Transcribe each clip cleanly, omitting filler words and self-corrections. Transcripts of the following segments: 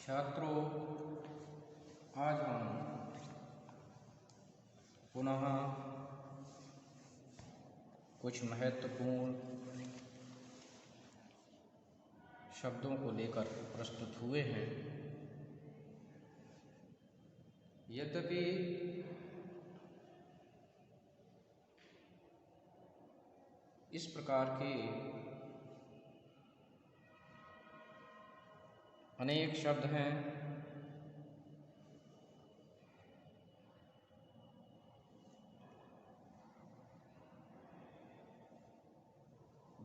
छात्रों, आज हम पुनः कुछ महत्वपूर्ण शब्दों को लेकर प्रस्तुत हुए हैं। यद्यपि इस प्रकार के अनेक शब्द हैं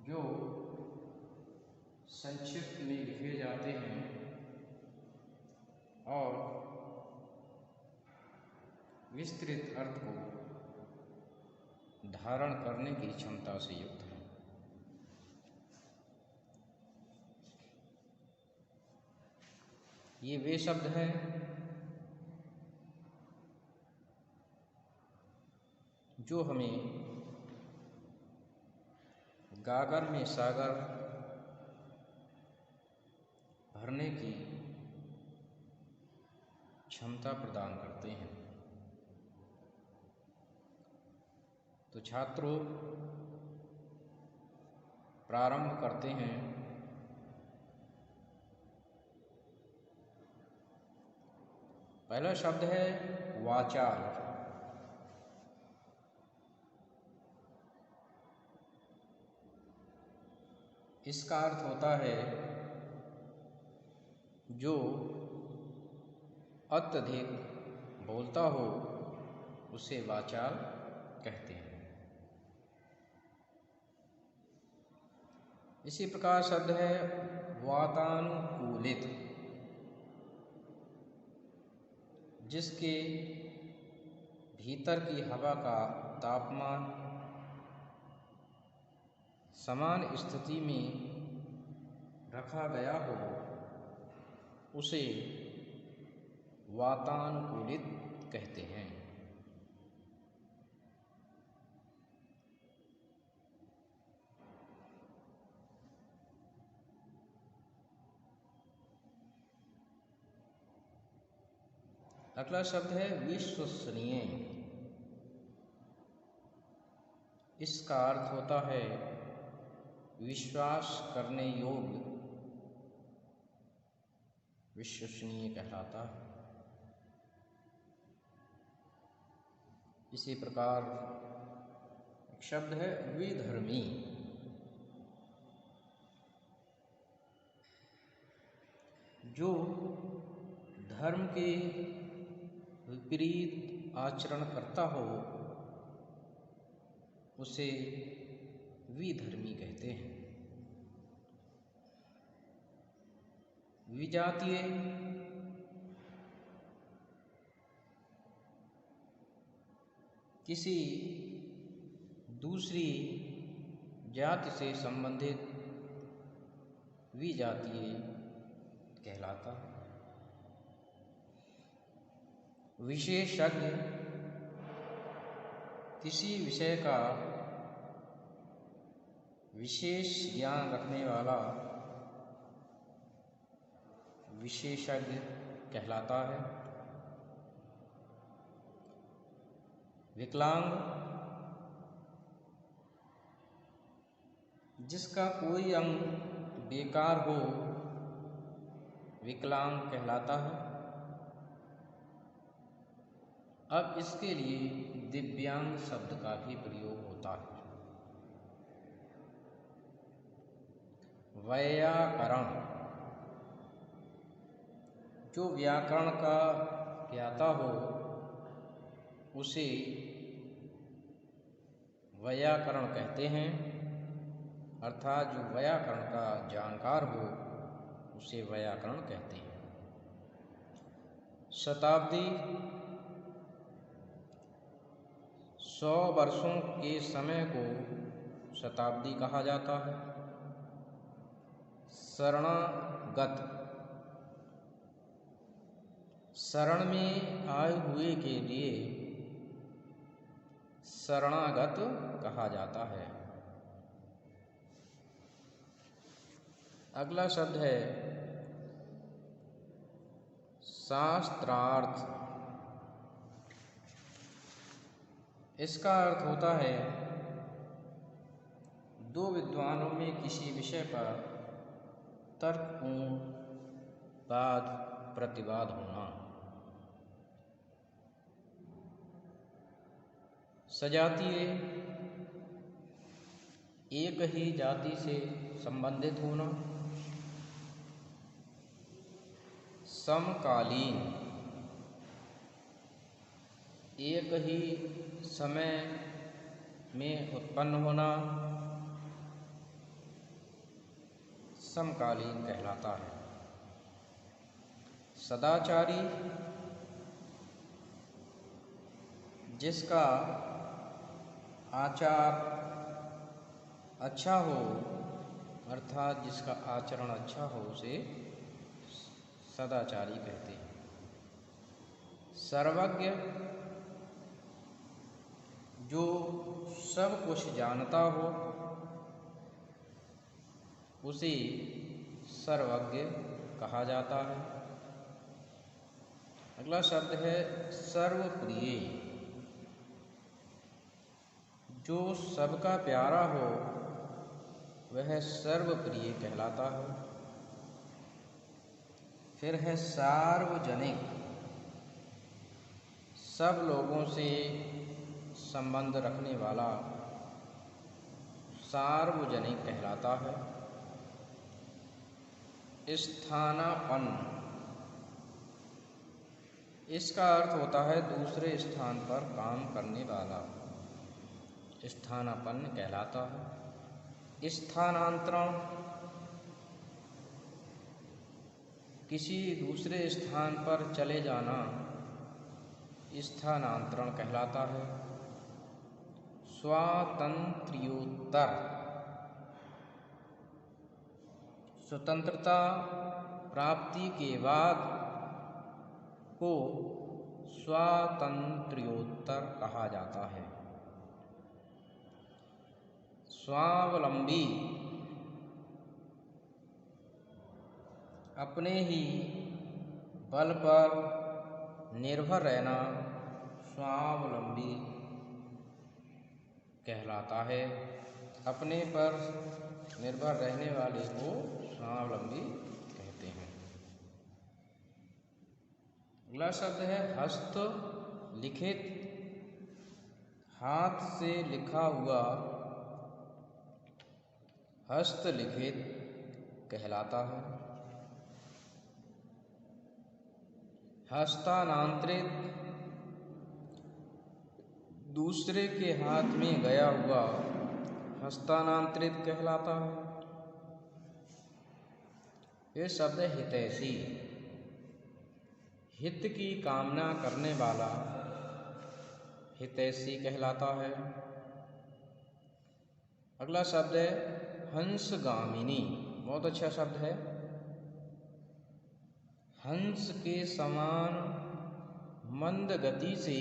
जो संक्षिप्त में लिखे जाते हैं और विस्तृत अर्थ को धारण करने की क्षमता से युक्त हैं। ये वे शब्द हैं जो हमें गागर में सागर भरने की क्षमता प्रदान करते हैं। तो छात्रों, प्रारंभ करते हैं। पहला शब्द है वाचाल। इसका अर्थ होता है जो अत्यधिक बोलता हो उसे वाचाल कहते हैं। इसी प्रकार शब्द है वातानुकूलित, जिसके भीतर की हवा का तापमान समान स्थिति में रखा गया हो उसे वातानुकूलित कहते हैं। अगला शब्द है विश्वसनीय। इसका अर्थ होता है विश्वास करने योग्य, विश्वसनीय कहलाता है। इसी प्रकार एक शब्द है विधर्मी। जो धर्म के विपरीत आचरण करता हो उसे विधर्मी कहते हैं। विजातीय किसी दूसरी जाति से संबंधित विजातीय कहलाता है। विशेषज्ञ किसी विषय का विशेष ज्ञान रखने वाला विशेषज्ञ कहलाता है। विकलांग जिसका कोई अंग बेकार हो विकलांग कहलाता है। अब इसके लिए दिव्यांग शब्द का भी प्रयोग होता है। व्याकरण, जो व्याकरण का ज्ञाता हो उसे व्याकरण कहते हैं, अर्थात जो व्याकरण का जानकार हो उसे व्याकरण कहते हैं। शताब्दी 100 वर्षों के समय को शताब्दी कहा जाता है। शरणागत, शरण में आए हुए के लिए शरणागत कहा जाता है। अगला शब्द है शास्त्रार्थ। इसका अर्थ होता है दो विद्वानों में किसी विषय पर तर्कपूर्ण वाद प्रतिवाद होना। सजातीय एक ही जाति से संबंधित होना। समकालीन एक ही समय में उत्पन्न होना समकालीन कहलाता है। सदाचारी जिसका आचार अच्छा हो अर्थात जिसका आचरण अच्छा हो उसे सदाचारी कहते हैं। सर्वज्ञ जो सब कुछ जानता हो उसे सर्वज्ञ कहा जाता है। अगला शब्द है सर्वप्रिय। जो सबका प्यारा हो वह सर्वप्रिय कहलाता है। फिर है सार्वजनिक। सब लोगों से संबंध रखने वाला सार्वजनिक कहलाता है। स्थानापन्न इसका अर्थ होता है दूसरे स्थान पर काम करने वाला, स्थानापन्न कहलाता है। स्थानांतरण किसी दूसरे स्थान पर चले जाना स्थानांतरण कहलाता है। स्वातंत्र्योत्तर स्वतंत्रता प्राप्ति के बाद को स्वातंत्र्योत्तर कहा जाता है। स्वावलंबी अपने ही बल पर निर्भर रहना स्वावलंबी कहलाता है। अपने पर निर्भर रहने वाले को स्वावलंबी कहते हैं। अगला शब्द है हस्तलिखित। हाथ से लिखा हुआ हस्तलिखित कहलाता है। हस्तांतरित दूसरे के हाथ में गया हुआ हस्तांतरित कहलाता है। ये शब्द है हितैषी। हित की कामना करने वाला हितैषी कहलाता है। अगला शब्द है हंसगामिनी। बहुत अच्छा शब्द है। हंस के समान मंद गति से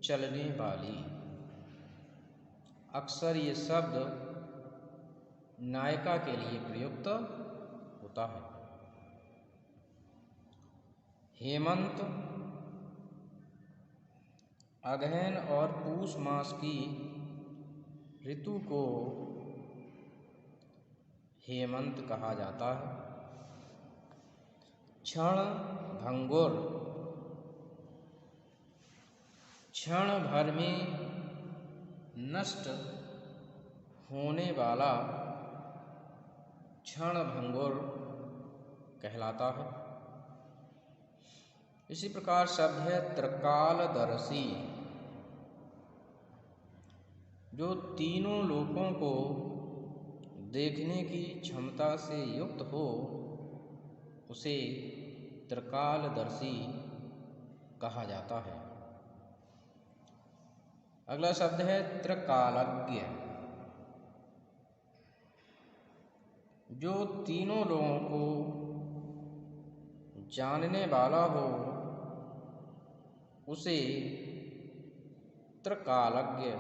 चलने वाली। अक्सर ये शब्द नायिका के लिए प्रयुक्त होता है। हेमंत अगहन और पूष मास की ऋतु को हेमंत कहा जाता है। क्षण भंगुर क्षण भर में नष्ट होने वाला क्षण भंगुर कहलाता है। इसी प्रकार शब्द है त्रिकालदर्शी। जो तीनों लोकों को देखने की क्षमता से युक्त हो उसे त्रिकालदर्शी कहा जाता है। अगला शब्द है त्रिकालज्ञ। जो तीनों लोगों को जानने वाला हो उसे त्रिकालज्ञ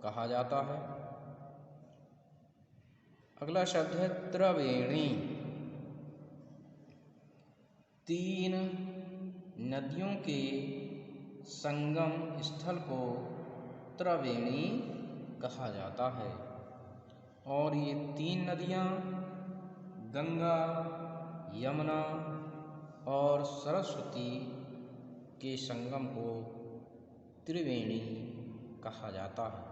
कहा जाता है। अगला शब्द है त्रिवेणी। तीन नदियों के संगम स्थल को त्रिवेणी कहा जाता है और ये तीन नदियाँ गंगा, यमुना और सरस्वती के संगम को त्रिवेणी कहा जाता है।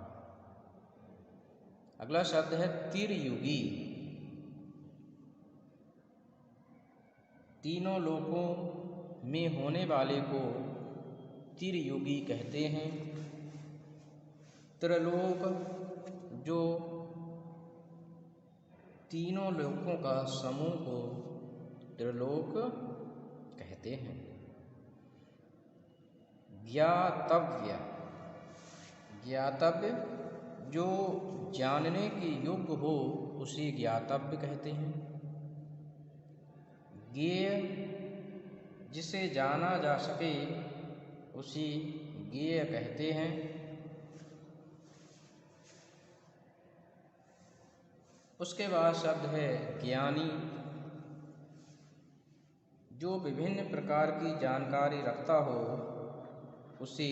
अगला शब्द है तिर्युगी। तीनों लोकों में होने वाले को तिर्युगी कहते हैं। त्रिलोक जो तीनों लोकों का समूह को त्रिलोक कहते हैं। ज्ञातव्य, ज्ञातव्य जो जानने के योग्य हो उसे ज्ञातव्य कहते हैं। ज्ञेय जिसे जाना जा सके उसे ज्ञेय कहते हैं। उसके बाद शब्द है ज्ञानी। जो विभिन्न प्रकार की जानकारी रखता हो उसे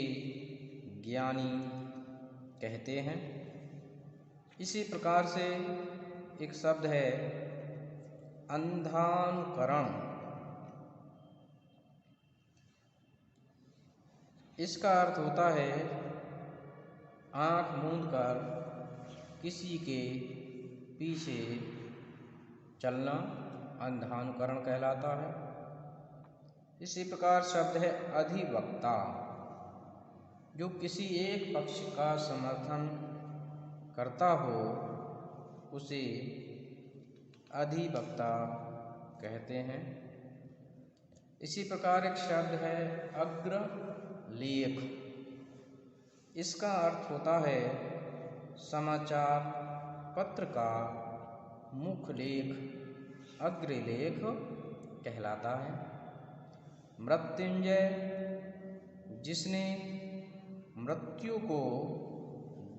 ज्ञानी कहते हैं। इसी प्रकार से एक शब्द है अंधानुकरण। इसका अर्थ होता है आँख मूंदकर किसी के पीछे चलना अंधानुकरण कहलाता है। इसी प्रकार शब्द है अधिवक्ता। जो किसी एक पक्ष का समर्थन करता हो उसे अधिवक्ता कहते हैं। इसी प्रकार एक शब्द है अग्रलेख। इसका अर्थ होता है समाचार पत्र का मुख्य लेख अग्रलेख कहलाता है। मृत्युंजय जिसने मृत्यु को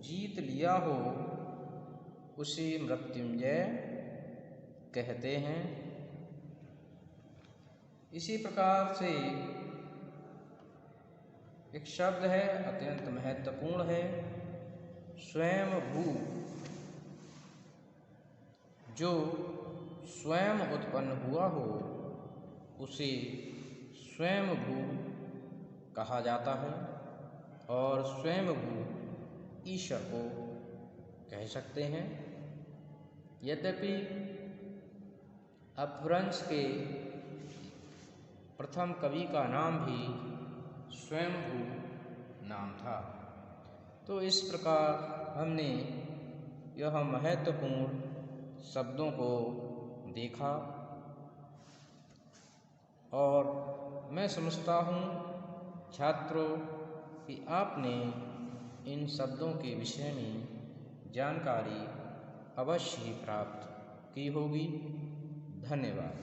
जीत लिया हो उसे मृत्युंजय कहते हैं। इसी प्रकार से एक शब्द है अत्यंत महत्वपूर्ण है स्वयंभू। जो स्वयं उत्पन्न हुआ हो उसे स्वयंभू कहा जाता है और स्वयंभू ईश्वर को कह सकते हैं। यद्यपि अपभ्रंश के प्रथम कवि का नाम भी स्वयंभू नाम था। तो इस प्रकार हमने यह महत्वपूर्ण शब्दों को देखा और मैं समझता हूँ छात्रों कि आपने इन शब्दों के विषय में जानकारी अवश्य ही प्राप्त की होगी। धन्यवाद।